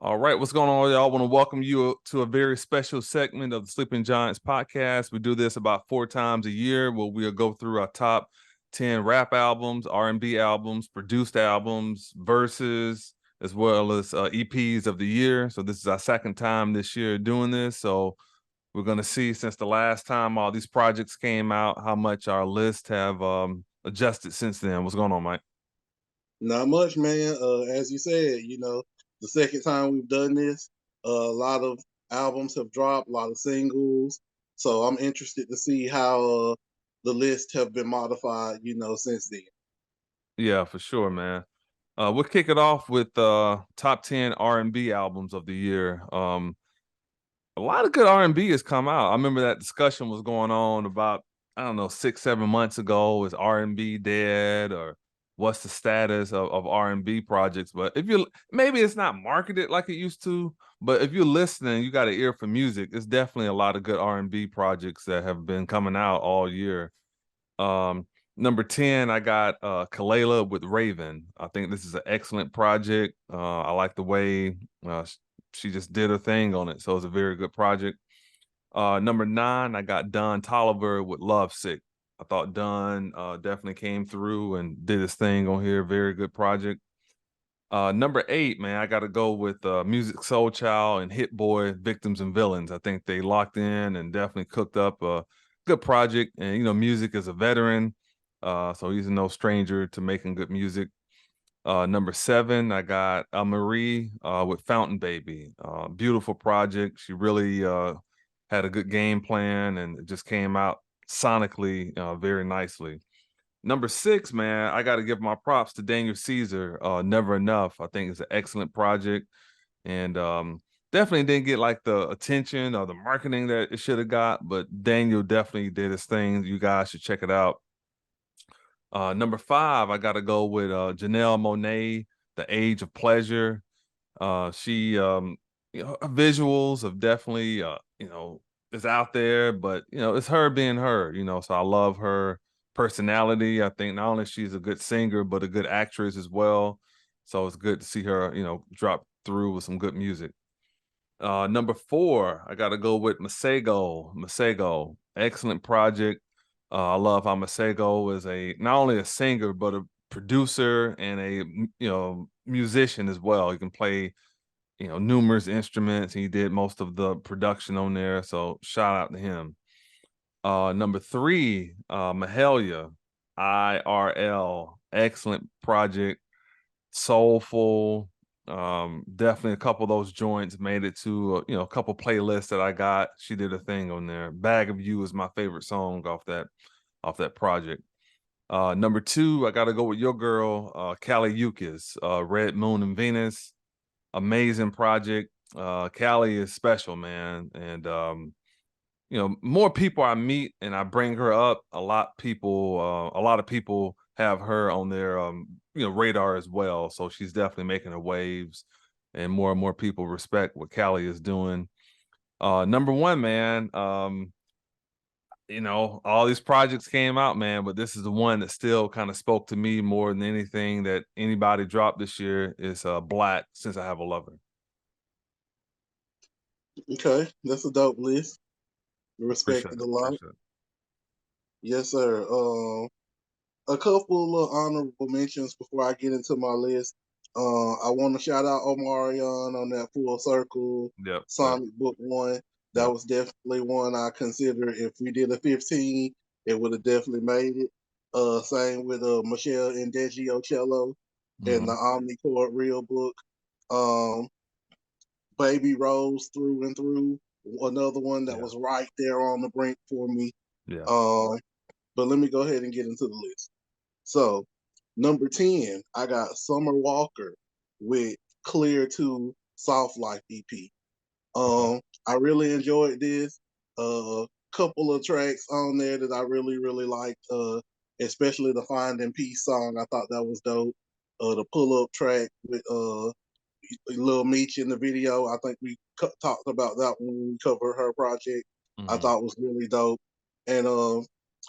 All right, what's going on, y'all? I want to welcome you to a very special segment of the Sleeping Giants podcast. We do this about 4 times a year where we'll go through our top 10 rap albums, R&B albums, produced albums, verses, as well as EPs of the year. So this is our second time this year doing this. So we're going to see, since the last time all these projects came out, how much our lists have adjusted since then. What's going on, Mike? Not much, man. As you said, the second time we've done this, a lot of albums have dropped, a lot of singles. So I'm interested to see how the list have been modified, since then. Yeah, for sure, man. We'll kick it off with top 10 R&B albums of the year. A lot of good R&B has come out. I remember that discussion was going on about, I don't know, 6, 7 months ago. Is R&B dead, or what's the status of R&B projects? But if you maybe it's not marketed like it used to, but if you're listening, you got an ear for music. It's definitely a lot of good R&B projects that have been coming out all year. Number 10, I got Kalela with Raven. I think this is an excellent project. I like the way she just did her thing on it. So it's a very good project. Number 9, I got Don Toliver with Lovesick. I thought Don definitely came through and did his thing on here. Very good project. Number 8, man, I got to go with Music Soul Child and Hit Boy, Victims and Villains. I think they locked in and definitely cooked up a good project. And, Music is a veteran, so he's no stranger to making good music. Number 7, I got Marie with Fountain Baby. Beautiful project. She really had a good game plan, and it just came out sonically very nicely. Number 6, man, I got to give my props to Daniel Caesar. Never Enough. I think it's an excellent project, and definitely didn't get like the attention or the marketing that it should have got. But Daniel definitely did his thing. You guys should check it out. Number 5, I got to go with Janelle Monáe, The Age of Pleasure. She, her visuals have definitely, is out there, but it's her being her. So I love her personality. I think not only she's a good singer, but a good actress as well. So it's good to see her, drop through with some good music. Number 4, I got to go with Masego. Masego, excellent project. I love how Masego is not only a singer but a producer and a musician as well. He can play numerous instruments. He did most of the production on there, so shout out to him. Number 3, Mahalia, IRL, excellent project, soulful. Definitely a couple of those joints made it to a couple playlists that I got. She did a thing on there. Bag of You is my favorite song off that project. Number 2, I got to go with your girl, Kali Uchis, Red Moon and Venus. Amazing project. Callie is special, man. And, more people I meet and I bring her up, a lot of people have her on their, radar as well. So she's definitely making her waves, and more people respect what Callie is doing. Number 1, man, all these projects came out, man, but this is the one that still kind of spoke to me more than anything that anybody dropped this year is Black, Since I Have a Lover. Okay, that's a dope list. Appreciate Respected it. a lot. Appreciate it. Yes, sir. A couple of honorable mentions before I get into my list. I want to shout out Omarion on that Full Circle Yep. Yep. Sonic Book one. That Yep. was definitely one I consider. If we did a 15, it would have definitely made it. Same with Michelle and Deji Ocello and the Mm-hmm. Omnicord Real Book. Um, Baby Rose through and through. Another one that Yeah. was right there on the brink for me. Yeah. Um, but let me go ahead and get into the list. So, number 10, I got Summer Walker with Clear to Soft Life EP. Okay. I really enjoyed this. A couple of tracks on there that I really, really liked, especially the Finding Peace song. I thought that was dope. The pull up track with Lil Meech in the video. I think we talked about that when we covered her project. I Mm-hmm. thought was really dope, and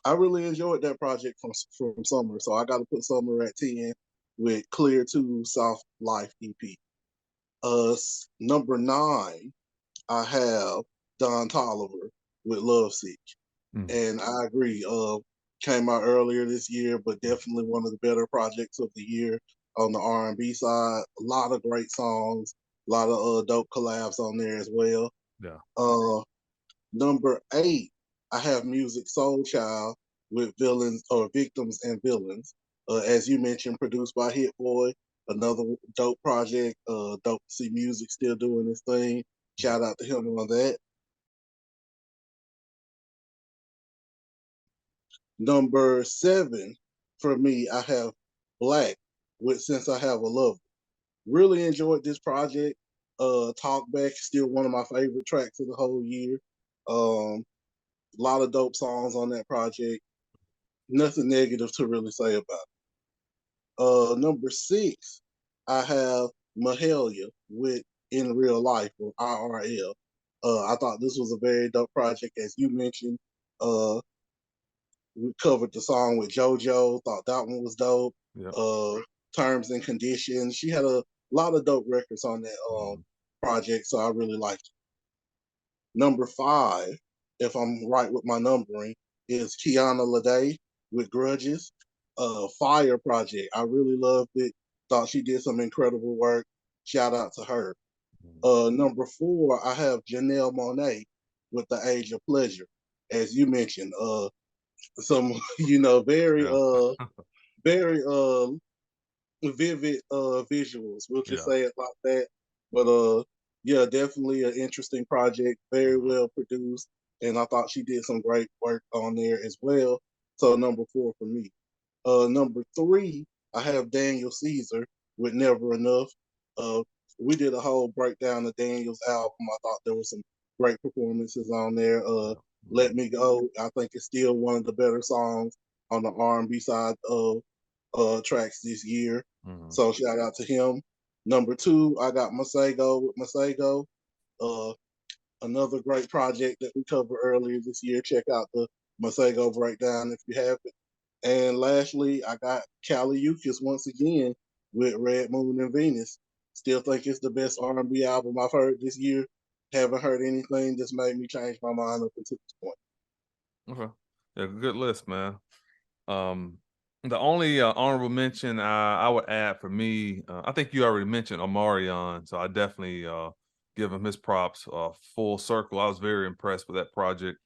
I really enjoyed that project from Summer. So I got to put Summer at 10 with Clear to Soft Life EP. Number 9, I have Don Tolliver with Lovesick. Mm. And I agree. Came out earlier this year, but definitely one of the better projects of the year on the R&B side. A lot of great songs, a lot of dope collabs on there as well. Yeah. Number 8, I have Music Soul Child with Villains or Victims and Villains. As you mentioned, produced by Hit Boy, another dope project. Dope to see Music still doing this thing. Shout out to him on that. Number 7 for me, I have Black with Since I Have a Love. Really enjoyed this project. Talk Back, still one of my favorite tracks of the whole year. A lot of dope songs on that project. Nothing negative to really say about it. Number 6, I have Mahalia with In Real Life or IRL. I thought this was a very dope project, as you mentioned. Uh, we covered the song with JoJo. Thought that one was dope. Yeah. Terms and Conditions. She had a lot of dope records on that project, so I really liked it. Number 5, if I'm right with my numbering, is Kiana Lede with Grudges. Fire project. I really loved it. Thought she did some incredible work. Shout out to her. Number 4, I have Janelle Monáe with The Age of Pleasure. As you mentioned, some very Yeah. very vivid visuals. We'll just Yeah. say it like that. But yeah, definitely an interesting project, very well produced, and I thought she did some great work on there as well. So number 4 for me. Number 3, I have Daniel Caesar with Never Enough. Uh, we did a whole breakdown of Daniel's album. I thought there were some great performances on there. Let Me Go, I think it's still one of the better songs on the R&B side of tracks this year. Mm-hmm. So shout out to him. Number 2, I got Masego with Masego. Uh, Another great project that we covered earlier this year. Check out the Masego breakdown if you haven't. And lastly, I got Caliuchis once again with Red Moon and Venus. Still think it's the best R&B album I've heard this year. Haven't heard anything that's made me change my mind up until this point. Okay. Yeah, good list, man. Um, the only honorable mention I would add for me, I think you already mentioned Omarion, so I definitely give him his props. Full circle. I was very impressed with that project.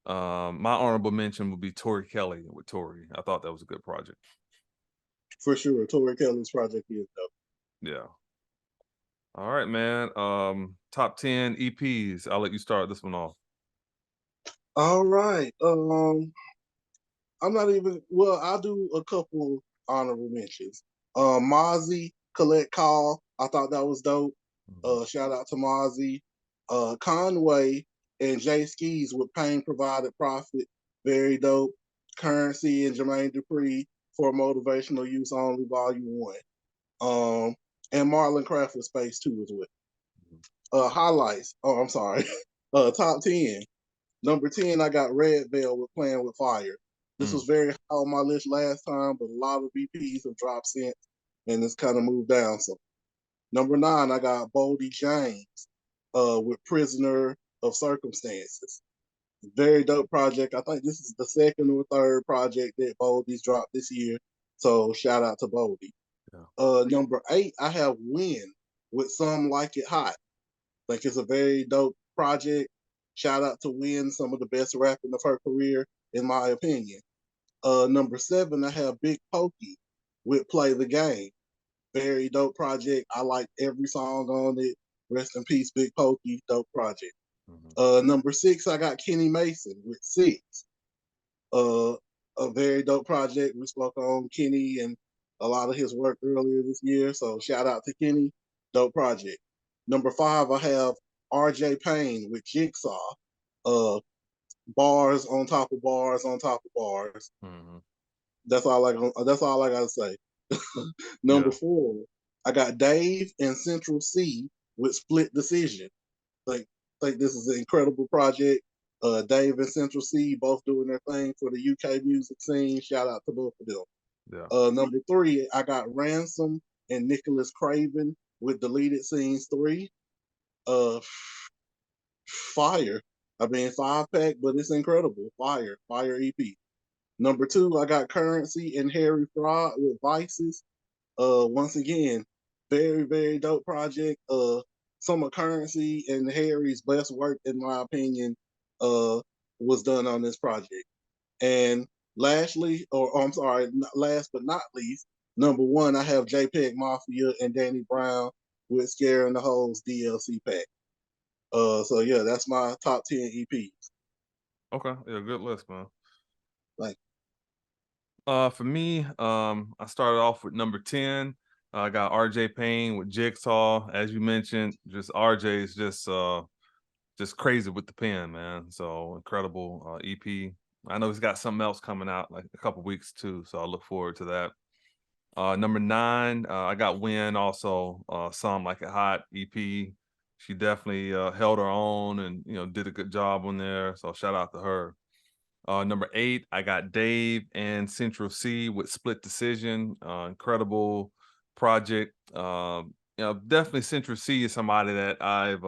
My honorable mention would be Tori Kelly with Tori. I thought that was a good project. For sure, Tori Kelly's project is dope. Yeah. All right, man. Top 10 EPs. I'll let you start this one off. All right. I'm not even. Well, I'll do a couple honorable mentions. Mozzie, Collect Call. I thought that was dope. Shout out to Mozzie. Conway and Jay Skis with Pain Provided Profit. Very dope. Currency and Jermaine Dupri for Motivational Use Only, Volume 1. And Marlon Craft with Space 2 as well. Highlights. Oh, I'm sorry. Top 10. Number 10, I got Red Veil with Playing with Fire. This was very high on my list last time, but a lot of VPs have dropped since, and it's kind of moved down. So, number 9, I got Boldy James with Prisoner of Circumstances. Very dope project. I think this is the second or third project that Boldy's dropped this year. So, shout out to Boldy. Number 8, I have Win with Some Like It Hot. Like it's a very dope project. Shout out to Win, some of the best rapping of her career, in my opinion. Number 7, I have Big Pokey with Play the Game. Very dope project. I like every song on it. Rest in peace, Big Pokey. Dope project. Number 6, I got Kenny Mason with Six. Uh, a very dope project. We spoke on Kenny and a lot of his work earlier this year. So shout out to Kenny. Dope project. Number 5, I have RJ Payne with Jigsaw. Uh, Bars on top of bars on top of bars. That's all I gotta say. Number 4, I got Dave and Central C with Split Decision. Like, think this is an incredible project. Dave and Central C both doing their thing for the UK music scene. Shout out to both of them. Yeah. Number 3, I got Ransom and Nicholas Craven with Deleted Scenes 3. Uh, Fire. I mean, 5-pack, but it's incredible. Fire EP. Number 2, I got Currency and Harry Fraud with Vices. Once again, very dope project. Some of Currency and Harry's best work, in my opinion, was done on this project. And lastly, or I'm sorry, last but not least, number 1, I have JPEG Mafia and Danny Brown with Scaring the Hoes DLC pack. So yeah, that's my top 10 EPs. Okay, yeah, good list, man. Like, For me, I started off with number 10. I got RJ Payne with Jigsaw. As you mentioned, just RJ is just crazy with the pen, man. So incredible EP. I know he's got something else coming out like a couple weeks too, so I look forward to that. Number 9, I got Win also, Some Like It Hot EP. She definitely held her own and did a good job on there. So shout out to her. Number 8, I got Dave and Central C with Split Decision. Incredible project. Definitely Central C is somebody that I've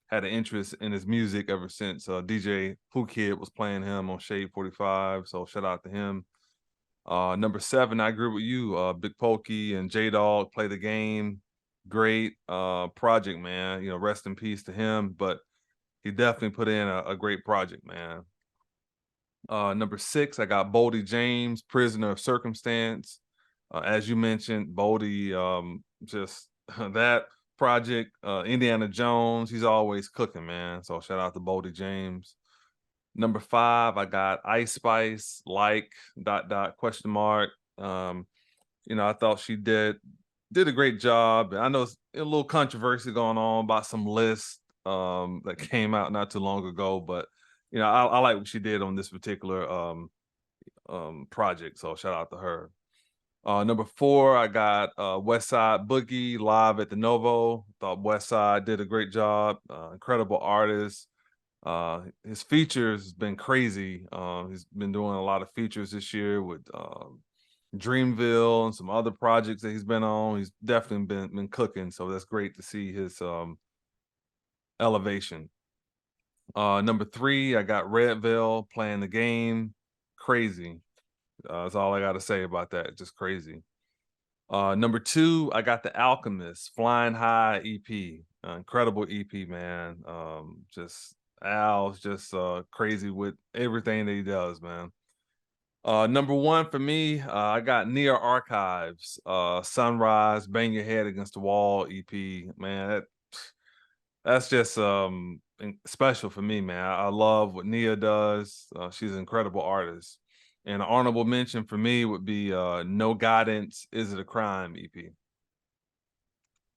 had an interest in his music ever since DJ Who Kid was playing him on Shade 45. So shout out to him. Number 7, I agree with you. Big Pokey and J Dog Play the Game. Great project, man. Rest in peace to him, but he definitely put in a great project, man. Number 6, I got Boldy James, Prisoner of Circumstance. As you mentioned, Boldy, just that project, Indiana Jones, he's always cooking, man. So shout out to Boldy James. Number 5, I got Ice Spice, like, ... question mark. I thought she did a great job. I know it's a little controversy going on about some lists that came out not too long ago, but I like what she did on this particular project. So shout out to her. Number 4, I got West Side Boogie live at the Novo. Thought West Side did a great job. Incredible artist. His features has been crazy. He's been doing a lot of features this year with Dreamville and some other projects that he's been on. He's definitely been cooking. So that's great to see his elevation. Number 3, I got Red Veil Playing the Game. Crazy. That's all I got to say about that. Just crazy. Number 2, I got The Alchemist Flying High EP. Incredible EP, man. Al's just crazy with everything that he does, man. Number 1 for me, I got Near Archives, Sunrise, Bang Your Head Against the Wall EP. Man, that's just special for me, man. I love what Nia does. She's an incredible artist. And an honorable mention for me would be No Guidance, Is It a Crime EP.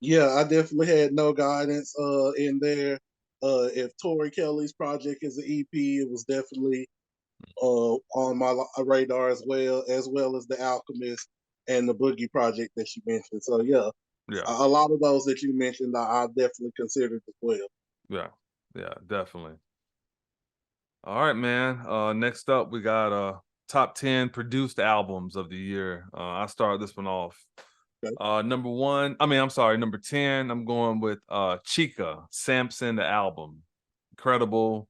yeah, I definitely had No Guidance in there. If Tori Kelly's project is an EP, it was definitely on my radar as well as The Alchemist and the Boogie project that you mentioned. So yeah, Yeah, a lot of those that you mentioned, I definitely considered as well. yeah, definitely. All right, man. Next up, we got top 10 produced albums of the year. I start this one off. Okay. Number 1, I'm sorry, number 10, I'm going with Chica, Samson the album. Incredible,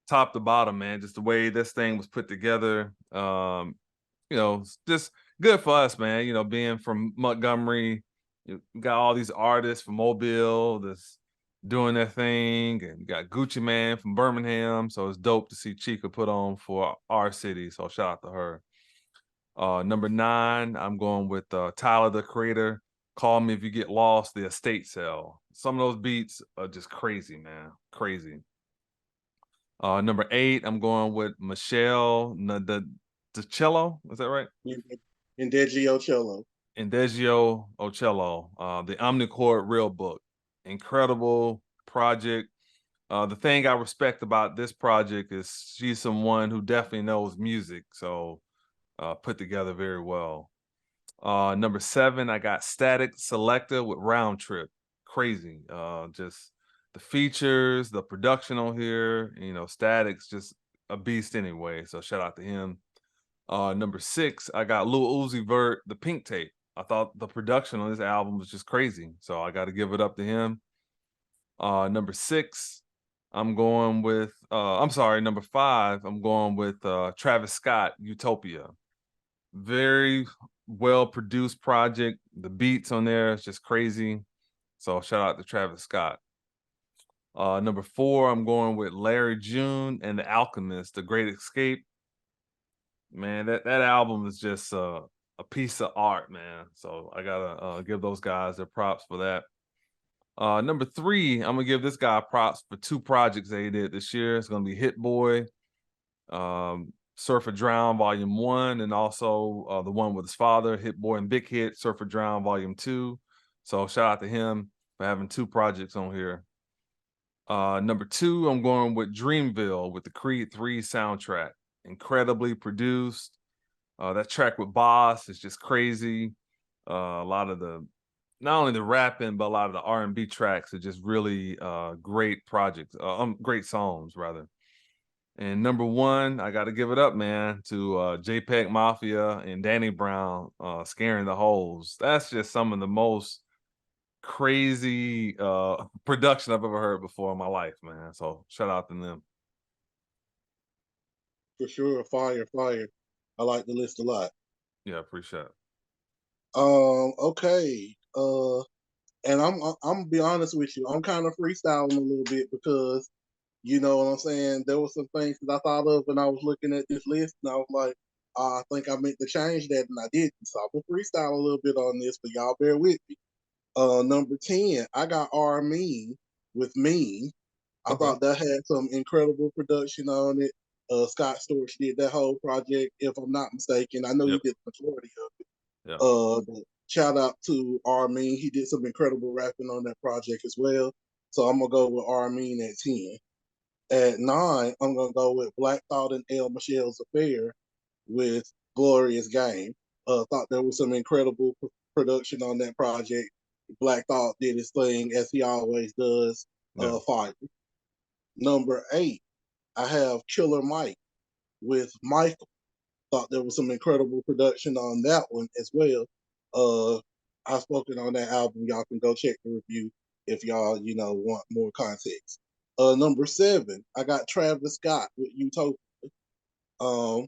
top to bottom, man. Just the way this thing was put together. Just good for us, man. Being from Montgomery, you got all these artists from Mobile that's doing their thing, and you got Gucci Man from Birmingham. So it's dope to see Chica put on for our city. So shout out to her. Number 9, I'm going with Tyler the Creator. Call Me If You Get Lost, The Estate Sale. Some of those beats are just crazy, man. Crazy. Number 8, I'm going with Michelle the cello. Is that right? And Deji Ocello. Indegio Ocello, the Omnichord Real Book. Incredible project. The thing I respect about this project is she's someone who definitely knows music. So put together very well. Number 7, I got Static Selector with Round Trip. Crazy. Just the features, the production on here, Static's just a beast anyway. So shout out to him. Number 6, I got Lil Uzi Vert, The Pink Tape. I thought the production on this album was just crazy. So I got to give it up to him. Number 6, I'm going with I'm sorry, number 5, I'm going with Travis Scott, Utopia. Very well produced project. The beats on there is just crazy. So shout out to Travis Scott. Number 4, I'm going with Larry June and the Alchemist, The Great Escape. Man, that album is just a piece of art, man. So I gotta give those guys their props for that. Number 3, I'm gonna give this guy props for 2 projects that he did this year. It's gonna be Hit Boy, Surf or Drown Volume 1, and also the one with his father, Hit Boy and Big Hit, Surf or Drown Volume 2. So shout out to him for having 2 projects on here. Number 2, I'm going with Dreamville with the Creed 3 soundtrack. Incredibly produced. That track with Boss is just crazy. A lot of the, not only the rapping, but a lot of the R&B tracks are just really great projects, great songs rather. And number 1, I got to give it up, man, to JPEG Mafia and Danny Brown, Scaring the Hoes. That's just some of the most crazy production I've ever heard before in my life, man. So shout out to them. For sure, fire, fire. I like the list a lot. Yeah, appreciate it. Okay. And I'm gonna be honest with you. I'm kind of freestyling a little bit because you know what I'm saying. There were some things that I thought of when I was looking at this list, and I was like, I think I meant to change that, and I didn't. So I'm gonna freestyle a little bit on this, but y'all bear with me. Number 10, I got R Mean with Mean. I Okay. thought that had some incredible production on it. Scott Storch did that whole project, if I'm not mistaken. I know he Yep. did the majority of it. Yeah. But shout out to Armin. He did some incredible rapping on that project as well. So I'm gonna go with Armin at 10. At 9, I'm gonna go with Black Thought and El Michelle's Affair with Glorious Game. Thought there was some incredible production on that project. Black Thought did his thing as he always does. Yeah. Fire. Number 8, I have Killer Mike with Michael. Thought there was some incredible production on that one as well. I've spoken on that album. Y'all can go check the review if y'all, want more context. Number 7, I got Travis Scott with Utopia. Um,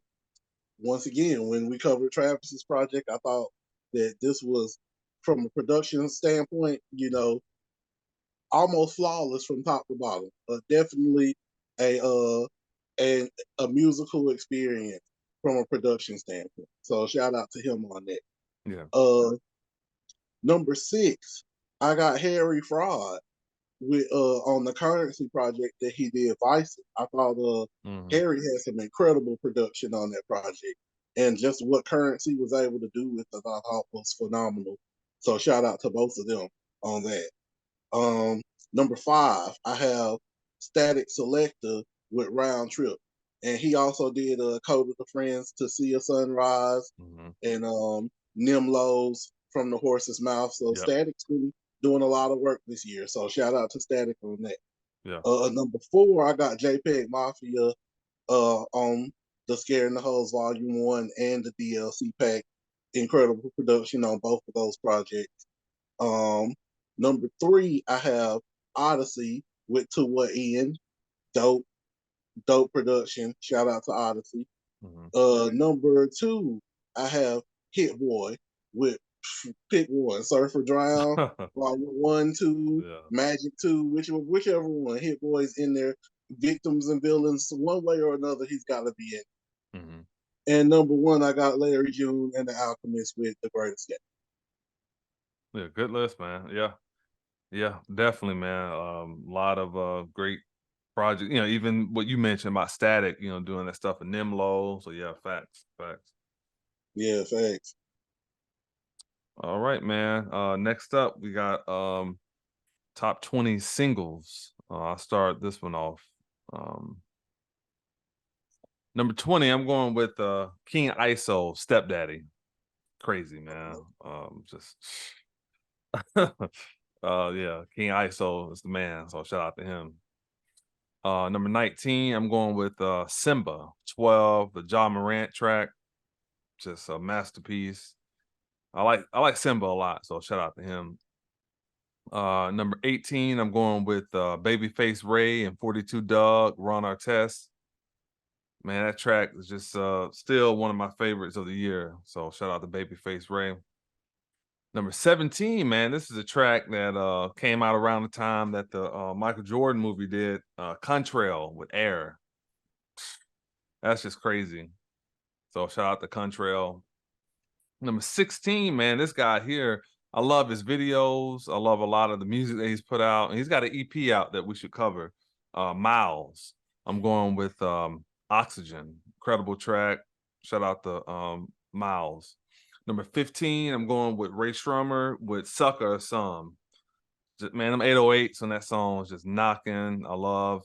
Once again, when we covered Travis's project, I thought that this was, from a production standpoint, almost flawless from top to bottom. Definitely a a musical experience from a production standpoint. So shout out to him on that. Yeah. Number 6, I got Harry Fraud with on the Currency project that he did Vice. I thought Mhm. Harry had some incredible production on that project, and just what Currency was able to do with it, I thought was phenomenal. So shout out to both of them on that. Um, Number 5, I have Static Selector with Round Trip, and he also did a Code of the Friends to See a Sunrise Mhm. and Nimlo's From the Horse's Mouth. So Yep. Static's been doing a lot of work this year. So shout out to Static on that. Yeah. Number 4, I got JPEG Mafia on the Scaring the Hoes Volume 1 and the DLC pack. Incredible production on both of those projects. Um, Number 3, I have Odyssey with To What End. Dope, dope production. Shout out to Odyssey. Mhm. Number 2, I have Hit Boy with pick one. Surfer Drown, Volume 1, 2, Yeah. Magic 2, whichever one. Hit Boy's in there. Victims and villains, one way or another, he's got to be in. Mhm. And number 1, I got Larry June and the Alchemist with The Great Escape. Yeah, good list, man. Yeah. Yeah, definitely, man. A lot of great projects. Even what you mentioned about Static, doing that stuff in Nimlo. So yeah, facts, facts. Yeah, thanks. All right, man. Next up, we got top 20 singles. I'll start this one off. Um, Number 20, I'm going with King ISO, Stepdaddy. Crazy, man. Just yeah, King ISO is the man, so shout out to him. Number 19, I'm going with Simba 12, the John Morant track, just a masterpiece. I like Simba a lot, so shout out to him. Number 18, I'm going with Babyface Ray and 42 Doug, Ron Artest. Man, that track is just still one of my favorites of the year. So shout out to Babyface Ray. Number 17, man, this is a track that came out around the time that the Michael Jordan movie did, Contrail with Air. That's just crazy. So shout out to Contrail. Number 16, man, this guy here, I love his videos. I love a lot of the music that he's put out. And he's got an EP out that we should cover. Miles. I'm going with Oxygen. Incredible track. Shout out to Miles. Number 15, I'm going with Ray Strummer with Sucker Some. Man, them 808s on that song is just knocking. I love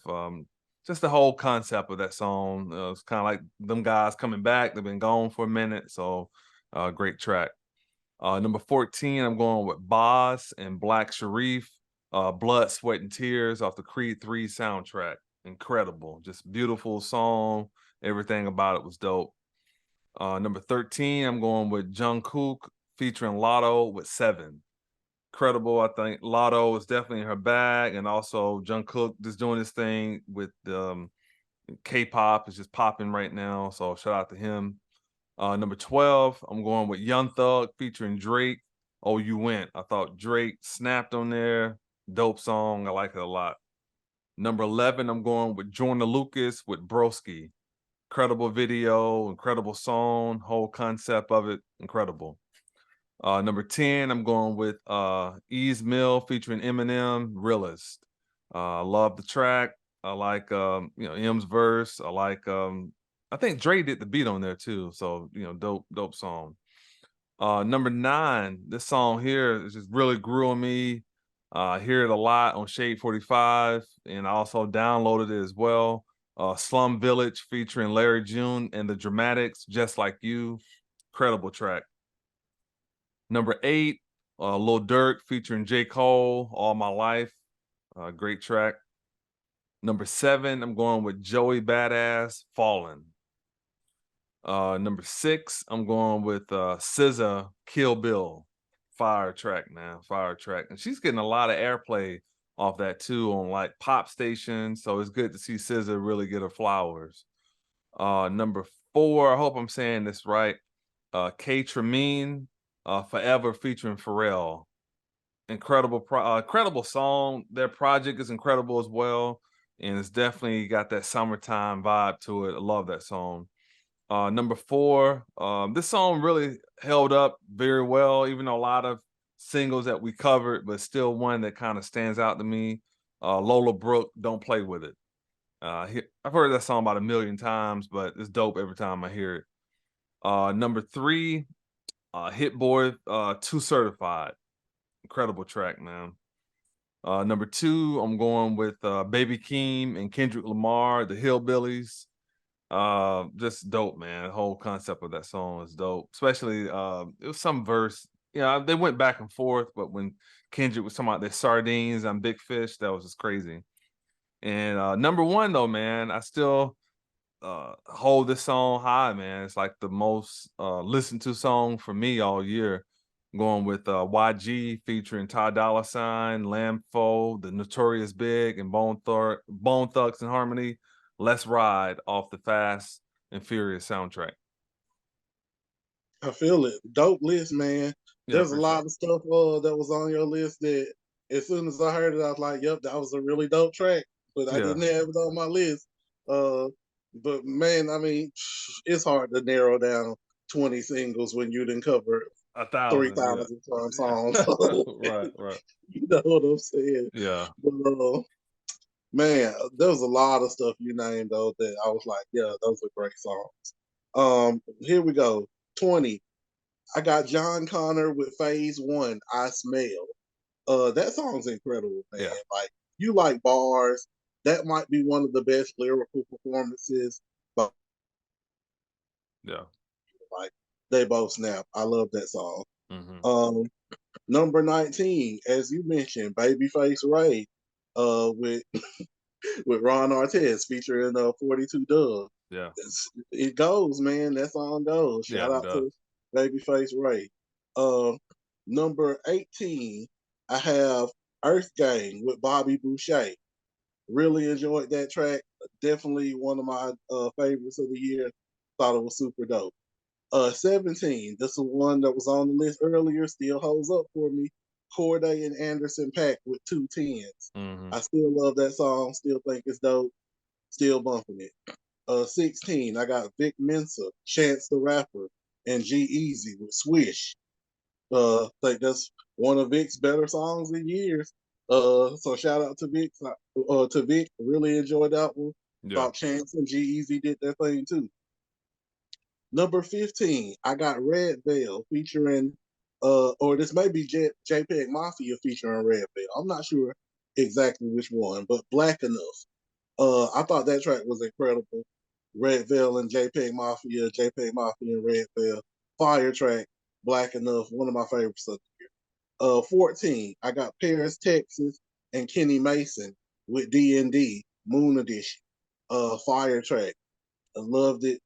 just the whole concept of that song. It's kind of like them guys coming back. They've been gone for a minute. So great track. Number 14, I'm going with Boz and Black Sharif, Blood, Sweat, and Tears off the Creed 3 soundtrack. Incredible. Just beautiful song. Everything about it was dope. Number 13, I'm going with Jungkook featuring Lotto with Seven. Incredible. I think Lotto is definitely in her bag. And also Jungkook just doing his thing with K-pop is just popping right now. So shout out to him. Number 12, I'm going with Young Thug featuring Drake. Oh, You Went. I thought Drake snapped on there. Dope song. I like it a lot. Number 11, I'm going with Jordan Lucas with Broski. Incredible video, incredible song, whole concept of it, incredible. Number 10, I'm going with Ease Mill featuring Eminem, Realist. I love the track. I like M's verse. I think Dre did the beat on there too. So, dope song. Number 9, this song here is just really grew on me. I hear it a lot on Shade 45, and I also downloaded it as well. Slum Village featuring Larry June and the Dramatics, Just Like You. Incredible track. Number 8, Lil Durk featuring J. Cole, All My Life. Great track. Number 7, I'm going with Joey Badass, Fallen. Number 6, I'm going with SZA, Kill Bill. Fire track, man. Fire track. And she's getting a lot of airplay off that too on like pop stations. So it's good to see SZA really get her flowers. Number 4, I hope I'm saying this right. K Tremine, Forever featuring Pharrell. Incredible song. Their project is incredible as well. And it's definitely got that summertime vibe to it. I love that song. Number 4, this song really held up very well, even though a lot of singles that we covered, but still one that kind of stands out to me. Lola Brooke, Don't Play With It. I've heard that song about a million times, but it's dope every time I hear it. Number 3, Hit Boy, Too Certified. Incredible track, man. Number 2, I'm going with Baby Keem and Kendrick Lamar, The Hillbillies. Just dope, man. The whole concept of that song is dope. Especially it was some verse. They went back and forth, but when Kendrick was talking about their sardines on Big Fish, that was just crazy. And number 1 though, man, I still hold this song high, man. It's like the most listened to song for me all year. Going with YG featuring Ty Dolla $ign, Lamfo, The Notorious Big, and Bone Thugs and Harmony. Let's Ride off the Fast and Furious soundtrack. I feel it. Dope list, man. Yeah, There's a appreciate lot of stuff that was on your list that as soon as I heard it, I was like, yep, that was a really dope track. But I Yeah, didn't have it on my list. Uh, but man, I mean, it's hard to narrow down 20 singles when you didn't cover 1,000. Yeah, 3,000 some songs. yeah. Right, right. You know what I'm saying? Yeah, But, man, there was a lot of stuff you named though that I was like, yeah, those are great songs. Here we go. 20. I got John Connor with Phase One, I Smell. That song's incredible, man. yeah, Like, you like bars. That might be one of the best lyrical performances, but yeah. like they both snap. I love that song. Hmm. Um, number 19, as you mentioned, Babyface Ray, with with Ron Artest featuring 42 Dub. Yeah, It goes, man. That song goes. yeah. Shout It out does. to Babyface Ray. Uh, Number 18, I have Earth Gang with Bobby Boucher. Really enjoyed that track. Definitely one of my favorites of the year. Thought it was super dope. 17, this is one that was on the list earlier, still holds up for me. Corday and Anderson Pack with 2 10s. Mm-hmm. I still love that song, still think it's dope, still bumping it. 16, I got Vic Mensa, Chance the Rapper, and G Easy with Swish. Think that's one of Vic's better songs in years. So shout out to Vic. To Vic, really enjoyed that one. Yeah. Thought Chance and G Easy did their thing too. Number 15, I got Red Veil featuring, or this may be JPEG Mafia featuring Red Veil. I'm not sure exactly which one, but Black Enough. I thought that track was incredible. Red Veil and JPEG Mafia and Red Veil. Fire track, Black Enough, one of my favorites of the year. 14, I got Paris, Texas, and Kenny Mason with D&D, Moon Edition. Fire track. I loved it.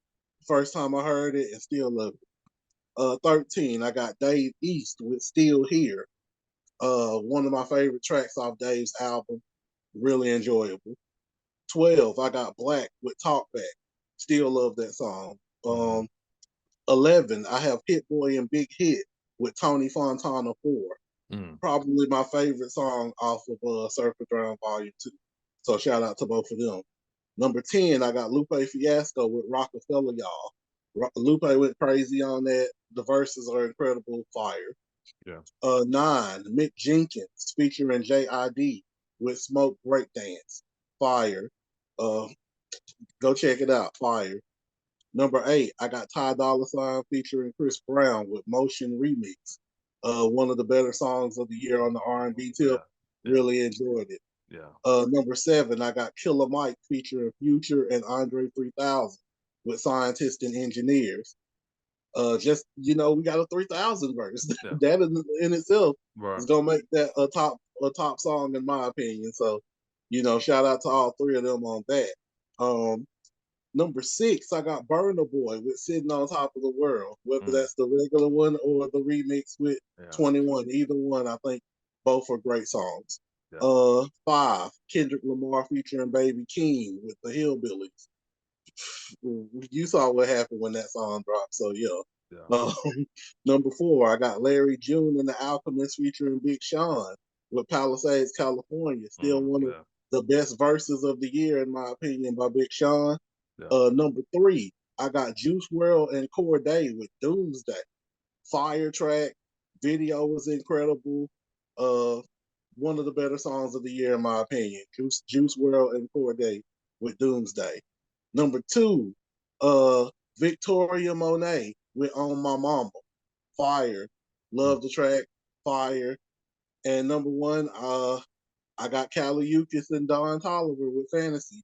First time I heard it and still love it. 13, I got Dave East with Still Here. One of my favorite tracks off Dave's album. Really enjoyable. 12, I got Black with Talkback. Still love that song. Mm-hmm. 11, I have Hit Boy and Big Hit with Tony Fontana 4. Mm-hmm. Probably my favorite song off of Surfer Drown Volume 2. So shout out to both of them. Number 10, I got Lupe Fiasco with Rockefeller Y'all. Lupe went crazy on that. The verses are incredible fire. Yeah. 9, Mick Jenkins featuring JID with Smoke Breakdance. Fire. Uh, Go check it out. Fire. Number 8, I got Ty Dolla $ign featuring Chris Brown with Motion Remix. One of the better songs of the year on the R&B tip. Yeah. Really enjoyed it. Yeah. Number 7, I got Killer Mike featuring Future and Andre 3000 with Scientists and Engineers. Just we got a 3000 verse. Yeah. That in itself Right. is gonna make that a top song in my opinion. So, shout out to all three of them on that. Number 6, I got Burna Boy with Sitting on Top of the World, whether that's the regular one or the remix with 21. Either one, I think both are great songs. Yeah. 5, Kendrick Lamar featuring Baby Keem with the Hillbillies. You saw what happened when that song dropped, so yeah. Number 4, I got Larry June and the Alchemist featuring Big Sean with Palisades, California. Still one of the best verses of the year, in my opinion, by Big Sean. Number 3, I got Juice WRLD and Corday with Doomsday. Fire track, video was incredible. One of the better songs of the year, in my opinion. Juice WRLD and Corday with Doomsday. Number 2, Victoria Monet with On My Mama. Fire. Love the track. Fire. And number 1, I got Kaliukis and Don Tolliver with Fantasy.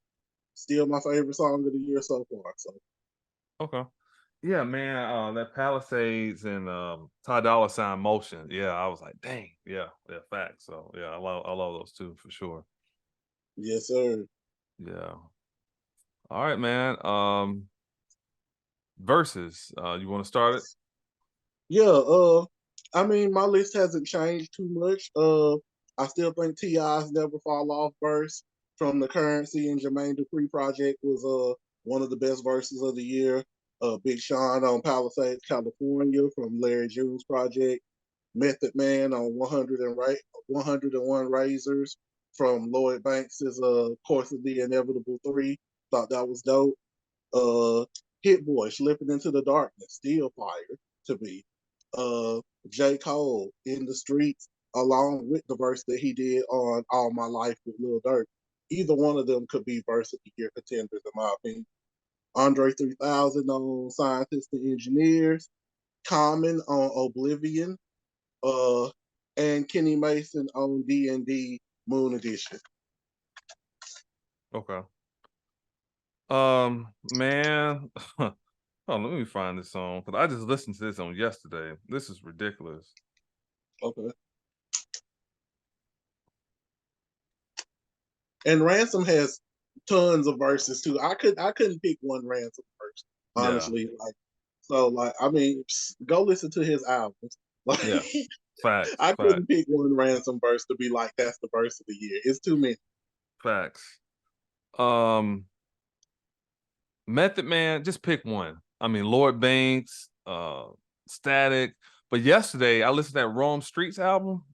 Still my favorite song of the year so far. So Okay. Yeah, man. That Palisades and Ty Dolla $ign Motion. Yeah, I was like, dang. Yeah, facts. So yeah, I love those two for sure. Yes, sir. Yeah. All right, man. Versus. You want to start it? Yeah, I mean my list hasn't changed too much. I still think T.I.'s Never Fall Off verse from the Currency and Jermaine Dupri project was one of the best verses of the year. Big Sean on Palisades, California from Larry June's project. Method Man on 101 Razors from Lloyd Banks's Course of the Inevitable 3. Thought that was dope. Hit Boy, Slipping Into the Darkness, still fire to me. J. Cole, In the Streets, along with the verse that he did on All My Life with Lil Durk. Either one of them could be verse of the year contenders, in my opinion. Andre 3000 on Scientists and Engineers. Common on Oblivion. And Kenny Mason on D&D Moon Edition. Okay. Man. Oh, let me find this song because I just listened to this on yesterday. This is ridiculous. Okay. And Ransom has tons of verses too. I couldn't pick one Ransom verse, honestly. I mean, go listen to his albums. Like, Yeah. Facts. I Facts. couldn't pick one ransom verse to be like that's the verse of the year. It's too many. Facts. Um, Method Man, just pick one. I mean, Lord Banks, Static. But yesterday I listened to that Rome Streets album.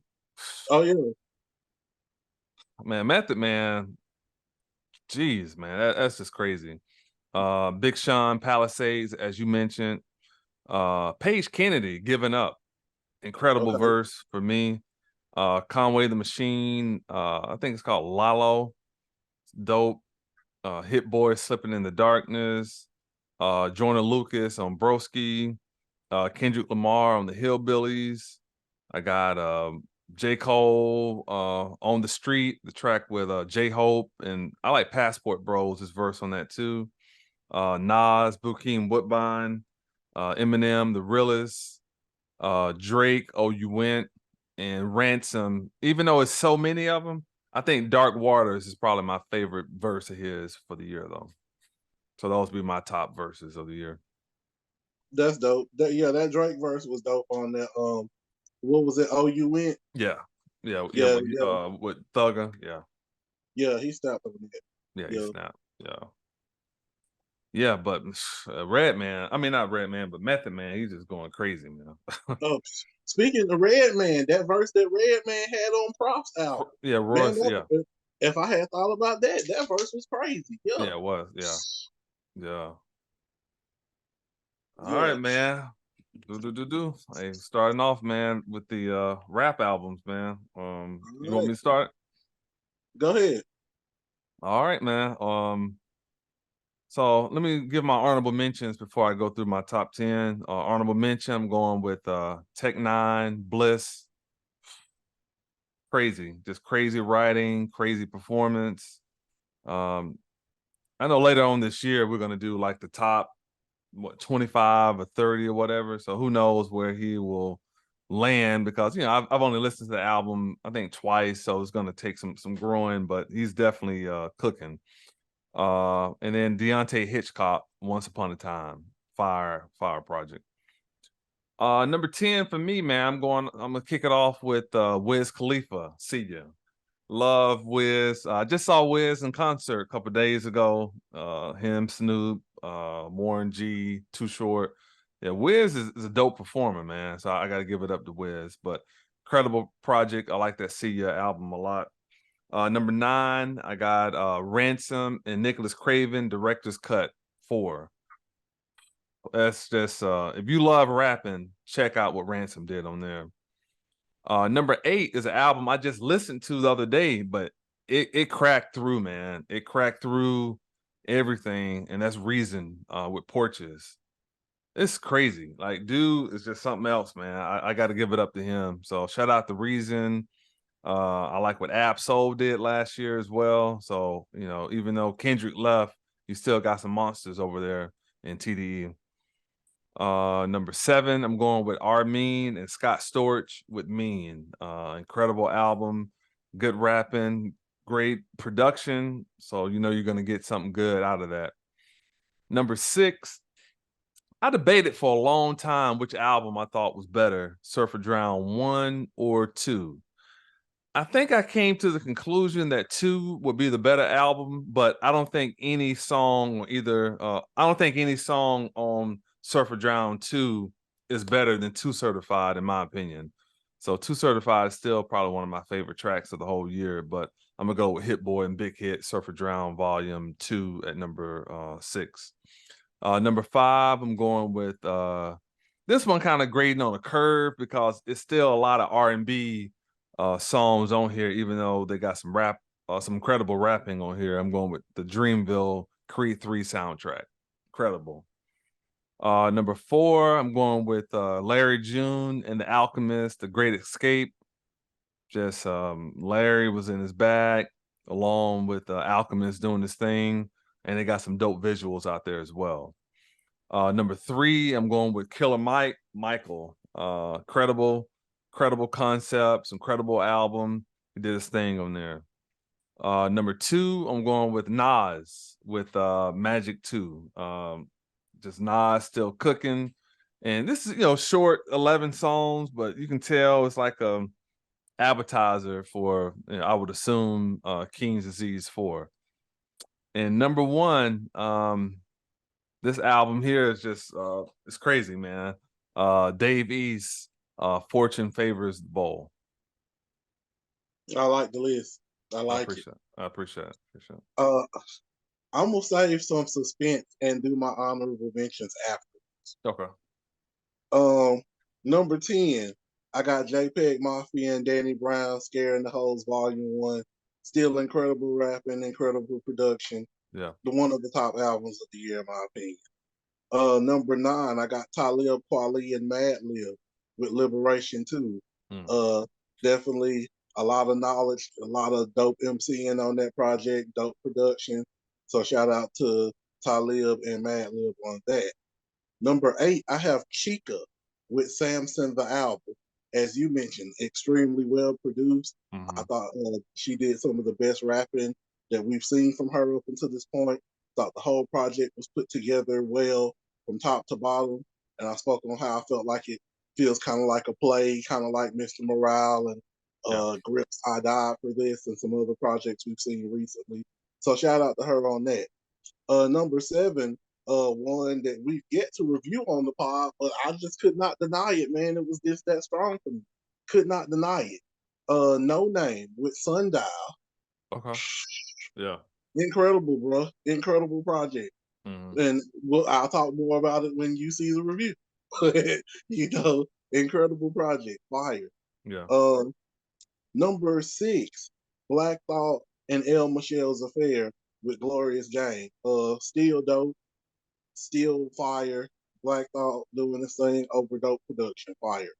Oh yeah, Man, Method Man, geez, man, that's just crazy. Big Sean Palisades, as you mentioned. Paige Kennedy, Giving Up. Incredible okay. verse for me. Conway the Machine, I think it's called Lalo. Dope. Hit Boy, Slipping in the Darkness. Jordan Lucas on Broski. Kendrick Lamar on the Hillbillies. I got J. Cole on the Street, the track with J. Hope, and I like Passport Bros, his verse on that too. Nas, Bokeem Woodbine, Eminem, The Realest, Drake, Oh You Went, and Ransom. Even though it's so many of them, I think Dark Waters is probably my favorite verse of his for the year, though. So those be my top verses of the year. That's dope. Yeah, that Drake verse was dope on that. What was it? Oh, you went. Yeah, yeah, yeah. Yeah, yeah, With Thugger, yeah, yeah. He stopped on that. yeah, he Yeah. snapped, yeah, yeah. But Red Man, I mean not Red Man, but Method Man, he's just going crazy, man. Oh, speaking of Redman, that verse that Redman had on Props album, Yeah, man. Royce, yeah, If I had thought about that, that verse was crazy. Yeah, yeah, it was, yeah, yeah. All yeah. right, man. Do. Hey, starting off, man, with the rap albums, man. You All want right, me to start? go ahead. All right, man. So let me give my honorable mentions before I go through my top 10. Honorable mention, I'm going with Tech Nine, Bliss. Crazy, just crazy writing, crazy performance. Um, I know later on this year we're gonna do like the top 25 or 30 or whatever. So who knows where he will land, because I've only listened to the album I think twice, so it's gonna take some growing, but he's definitely cooking. And then Deontay Hitchcock, Once Upon a Time, fire project. Number 10 for me, man, I'm gonna kick it off with Wiz Khalifa, See Ya. Love Wiz. I just saw Wiz in concert a couple days ago. Him, Snoop, Warren G, Too Short. Yeah, Wiz is a dope performer, man. So I got to give it up to Wiz. But incredible project. I like that See Ya album a lot. Number 9, I got Ransom and Nicholas Craven, Director's Cut 4. That's just if you love rapping, check out what Ransom did on there. Number 8 is an album I just listened to the other day, but it cracked through, man. It cracked through everything, and that's Reason with Porches. It's crazy. Like, dude is just something else, man. I got to give it up to him. So shout out to Reason. I like what Ab-Soul did last year as well. So even though Kendrick left, you still got some monsters over there in TDE. Number 7, I'm going with Armin and Scott Storch with Mean. Incredible album, good rapping, great production. So you're gonna get something good out of that. Number 6, I debated for a long time which album I thought was better, Surfer Drown 1 or 2. I think I came to the conclusion that 2 would be the better album, but I don't think any song on Surfer Drown 2 is better than 2 Certified, in my opinion. So 2 Certified is still probably one of my favorite tracks of the whole year, but I'm gonna go with Hit Boy and Big Hit, Surfer Drown Volume 2 at number 6. Number 5, I'm going with this one kind of grading on a curve because it's still a lot of R&B songs on here, even though they got some rap, some incredible rapping on here. I'm going with the Dreamville Creed 3 soundtrack. Incredible. Number 4, I'm going with Larry June and the Alchemist, The Great Escape. Just Larry was in his bag along with the Alchemist doing this thing, and they got some dope visuals out there as well. Number 3, I'm going with Killer Michael. Credible concepts, incredible album. He did his thing on there. Number 2, I'm going with Nas with Magic 2. Just Nas still cooking, And this is, short 11 songs, but you can tell it's like a appetizer for, I would assume, King's Disease 4. And number one, this album here is just it's crazy, man. Dave East, Fortune Favors the Bowl. I like the list. I I like it. appreciate it. I appreciate it. Appreciate it. I'm gonna save some suspense and do my honorable mentions after. Okay. Number 10, I got JPEG Mafia and Danny Brown, Scaring the Hoes Volume 1. Still incredible rapping, incredible production. Yeah. One of the top albums of the year, in my opinion. Number 9, I got Talib Kweli and Madlib with Liberation 2. Mm. Definitely a lot of knowledge, a lot of dope MCing on that project, dope production. So shout out to Talib and Madlib on that. Number 8, I have Chica with Samson the Album. As you mentioned, extremely well produced. I Mhm. thought she did some of the best rapping that we've seen from her up until this point. Thought the whole project was put together well from top to bottom. And I spoke on how I felt like it feels kind of like a play, kind of like Mr. Morale and Yeah. Grips I Died for This and some other projects we've seen recently. So shout out to her on that. Number 7, one that we get to review on the pod, but I just could not deny it, man. It was just that strong for me. Could not deny it. No Name with Sundial. Okay. Yeah. Incredible, bro. Incredible project. Mhm. And I'll talk more about it when you see the review. you know, incredible project. Fire. Yeah. Um, Number 6, Black Thought and El Michelle's Affair with Glorious Game. Still dope, still fire. Black Thought doing this thing over dope production. Fire.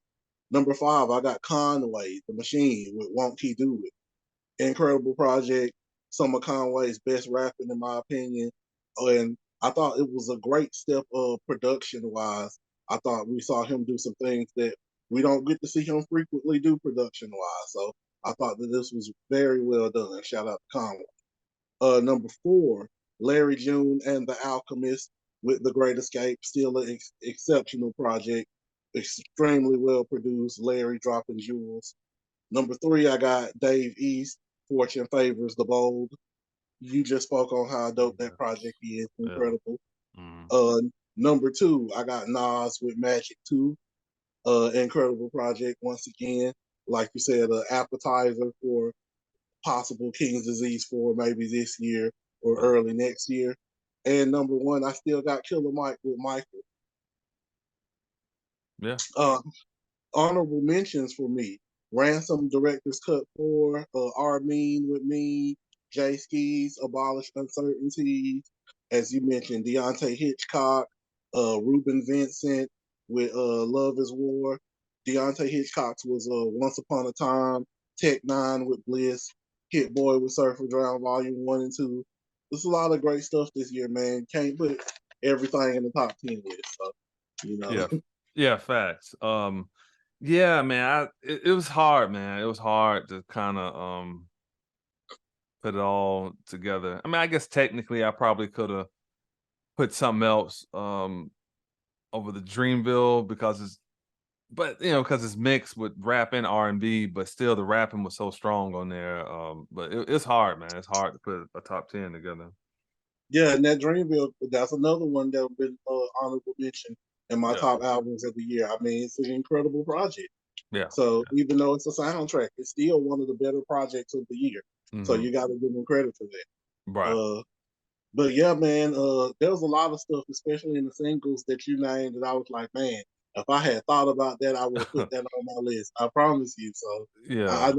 Number 5, I got Conway, The Machine with Won't He Do It. Incredible project. Some of Conway's best rapping, in my opinion. And I thought it was a great step production wise. I thought we saw him do some things that we don't get to see him frequently do production wise. So I thought that this was very well done. Shout out to Conway. Number 4, Larry June and the Alchemist with The Great Escape. Still an exceptional project. Extremely well produced. Larry dropping jewels. Number 3, I got Dave East, Fortune Favors the Bold. You just spoke on how dope that Yeah. project is. Yeah. Incredible. Mhm. Number 2, I got Nas with Magic 2. Incredible project once again. Like you said, an appetizer for possible King's Disease 4 maybe this year or Yeah. early next year. And number 1, I still got Killer Mike with Michael. Yeah. Uh, Honorable mentions for me. Ransom Director's Cut 4, Armin with me, Jay Skis, Abolish Uncertainties. As you mentioned, Deontay Hitchcock, Ruben Vincent with Love is War. Deontay Hitchcock's was Once Upon a Time, Tech Nine with Bliss, Hit Boy with Surfer Drown Volume 1 and 2. There's a lot of great stuff this year, man. Can't put everything in the top 10 list. So, you know. Yeah. Yeah, facts. Yeah, man, it was hard, man. It was hard to kind of put it all together. I mean, I guess technically I probably could have put something else over the Dreamville because because it's mixed with rap and R&B, but still the rapping was so strong on there. But it's hard, man. It's hard to put a top 10 together. Yeah, and that Dreamville, that's another one that been honorable mention in my Yeah. top albums of the year. I mean, it's an incredible project. Yeah. So even though it's a soundtrack, it's still one of the better projects of the year. So Hmm. you got to give them credit for that. Right. But yeah, man, there was a lot of stuff, especially in the singles that you named, that I was like, man, if I had thought about that, I would have put that on my list. I promise you. So I Yeah.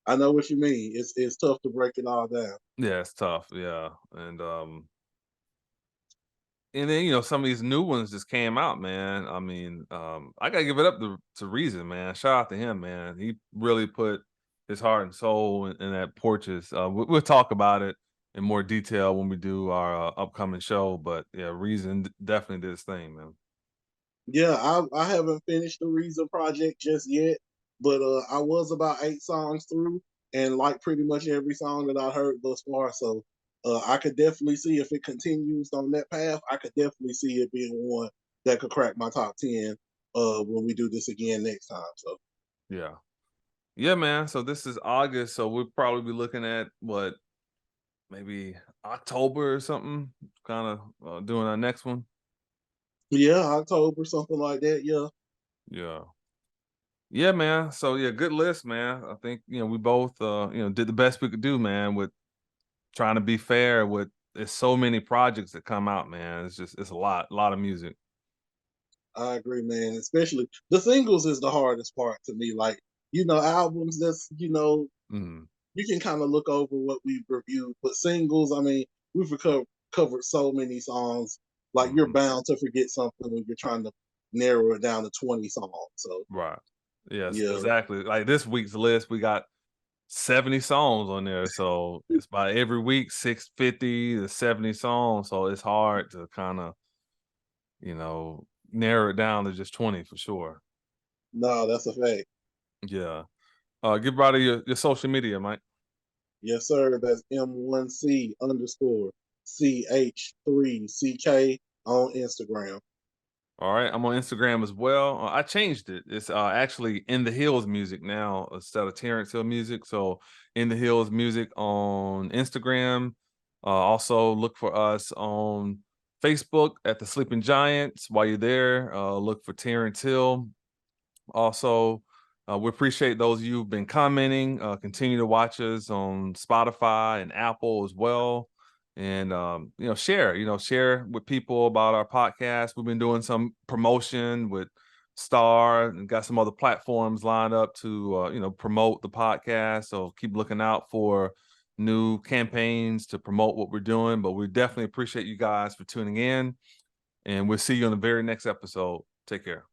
I know what you mean. It's tough to break it all down. Yeah, it's tough. Yeah. And then, some of these new ones just came out, man. I mean, I gotta give it up to Reason, man. Shout out to him, man. He really put his heart and soul in that Porches. We'll talk about it in more detail when we do our upcoming show. But yeah, Reason definitely did his thing, man. Yeah, I haven't finished the Reason project just yet, but I was about 8 songs through, and like pretty much every song that I heard thus far. So I could definitely see if it continues on that path. I could definitely see it being one that could crack my top 10 when we do this again next time. So yeah, man. So this is August, so we'll probably be looking at what, maybe October or something, kind of doing our next one. yeah, October, something like that. Yeah. Yeah. Yeah, man. So yeah, good list, man. I think, we both did the best we could do, man, with trying to be fair with there's so many projects that come out, man. It's a lot of music. I agree, man. Especially the singles is the hardest part to me. Like, albums that's, Mhm. you can kind of look over what we've reviewed, but singles, I mean, we've covered so many songs. Like, you're Mhm. bound to forget something when you're trying to narrow it down to 20 songs. So, Right. Yes, yeah, exactly. Like this week's list, we got 70 songs on there. So it's by every week, 650 to 70 songs. So it's hard to kind of, narrow it down to just 20 for sure. no, that's a fact. Yeah. Give everybody your social media, Mike. Yes, sir. That's M1C underscore CH3CK on Instagram. All right. I'm on Instagram as well. I changed it. It's actually In the Hills Music now instead of Terrance Hill Music. So In the Hills Music on Instagram. Also look for us on Facebook at The Sleeping Giants. While you're there, look for Terrance Hill. Also, we appreciate those of you who've been commenting. Continue to watch us on Spotify and Apple as well. And share with people about our podcast. We've been doing some promotion with Star and got some other platforms lined up to promote the podcast. So keep looking out for new campaigns to promote what we're doing. But we definitely appreciate you guys for tuning in. And we'll see you on the very next episode. Take care.